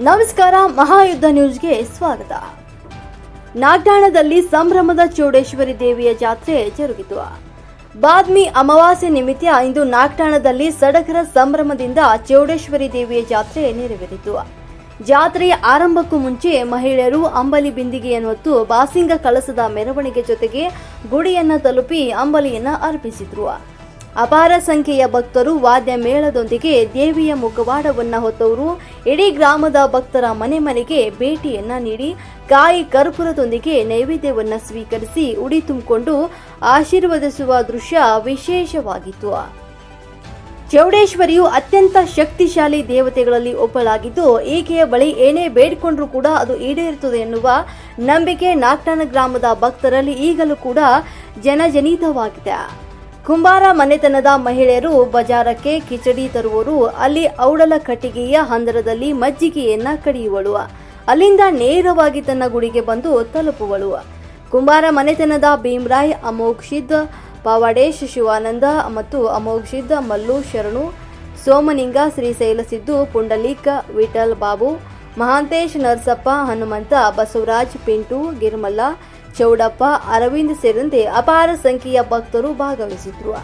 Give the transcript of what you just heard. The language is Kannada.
ನಮಸ್ಕಾರ, ಮಹಾಯುದ್ಧ ನ್ಯೂಸ್ಗೆ ಸ್ವಾಗತ. ನಾಗಠಾಣದಲ್ಲಿ ಸಂಭ್ರಮದ ಚೌಡೇಶ್ವರಿ ದೇವಿಯ ಜಾತ್ರೆ ಜರುಗಿತು. ಬಾದ್ಮಿ ಅಮಾವಾಸ್ಯೆ ನಿಮಿತ್ತ ಇಂದು ನಾಗಠಾಣದಲ್ಲಿ ಸಡಗರ ಸಂಭ್ರಮದಿಂದ ಚೌಡೇಶ್ವರಿ ದೇವಿಯ ಜಾತ್ರೆ ನೆರವೇರಿತು. ಜಾತ್ರೆಯ ಆರಂಭಕ್ಕೂ ಮುಂಚೆ ಮಹಿಳೆಯರು ಅಂಬಲಿ ಬಿಂದಿಗೆಯನ್ನು ಹೊತ್ತು ಬಾಸಿಂಗ ಕಳಸದ ಮೆರವಣಿಗೆ ಜೊತೆಗೆ ಗುಡಿಯನ್ನ ತಲುಪಿ ಅಂಬಲಿಯನ್ನ ಅರ್ಪಿಸಿದ್ರು. ಅಪಾರ ಸಂಖ್ಯೆಯ ಭಕ್ತರು ವಾದ್ಯ ಮೇಳದೊಂದಿಗೆ ದೇವಿಯ ಮುಖವಾಡವನ್ನ ಹೊತ್ತವರು ಇಡೀ ಗ್ರಾಮದ ಭಕ್ತರ ಮನೆ ಮನೆಗೆ ಭೇಟಿಯನ್ನ ನೀಡಿ ಕಾಯಿ ಕರ್ಪೂರದೊಂದಿಗೆ ನೈವೇದ್ಯವನ್ನ ಸ್ವೀಕರಿಸಿ ಉಡಿ ತುಂಬಿಕೊಂಡು ಆಶೀರ್ವದಿಸುವ ದೃಶ್ಯ ವಿಶೇಷವಾಗಿತ್ತು. ಚೌಡೇಶ್ವರಿಯು ಅತ್ಯಂತ ಶಕ್ತಿಶಾಲಿ ದೇವತೆಗಳಲ್ಲಿ ಒಬ್ಬಳಾಗಿದ್ದು, ಈಕೆಯ ಬಳಿ ಏನೇ ಬೇಡಿಕೊಂಡ್ರೂ ಕೂಡ ಅದು ಈಡೇರುತ್ತದೆ ಎನ್ನುವ ನಂಬಿಕೆ ನಾಗಠಾಣ ಗ್ರಾಮದ ಭಕ್ತರಲ್ಲಿ ಈಗಲೂ ಕೂಡ ಜನಜನಿತವಾಗಿದೆ. ಕುಂಬಾರ ಮನೆತನದ ಮಹಿಳೆಯರು ಬಜಾರಕ್ಕೆ ಕಿಚಡಿ ತರುವರು, ಅಲ್ಲಿ ಔಡಲ ಕಟ್ಟಿಗೆಯ ಹಂದರದಲ್ಲಿ ಮಜ್ಜಿಗೆಯನ್ನ ಕಡಿಯುವಳು, ಅಲ್ಲಿಂದ ನೇರವಾಗಿ ತನ್ನ ಗುಡಿಗೆ ಬಂದು ತಲುಪುವಳು. ಕುಂಬಾರ ಮನೆತನದ ಭೀಮರಾಯ್, ಅಮೋಘಸಿದ್ಧ ಪಾವಡೇಶ್, ಶಿವಾನಂದ ಮತ್ತು ಅಮೋಘಸಿದ್ಧ ಮಲ್ಲು, ಶರಣು, ಸೋಮನಿಂಗ, ಶ್ರೀಶೈಲ ಸಿದ್ದು, ಪುಂಡಲೀಕ, ವಿಠಲ್ ಬಾಬು, ಮಹಾಂತೇಶ್, ನರಸಪ್ಪ, ಹನುಮಂತ, ಬಸವರಾಜ್, ಪಿಂಟು, ಗಿರ್ಮಲ್ಲ, ಚೌಡಪ್ಪ, ಅರವಿಂದ್ ಸೇರಿದಂತೆ ಅಪಾರ ಸಂಖ್ಯೆಯ ಭಕ್ತರು ಭಾಗವಹಿಸಿದ್ರು.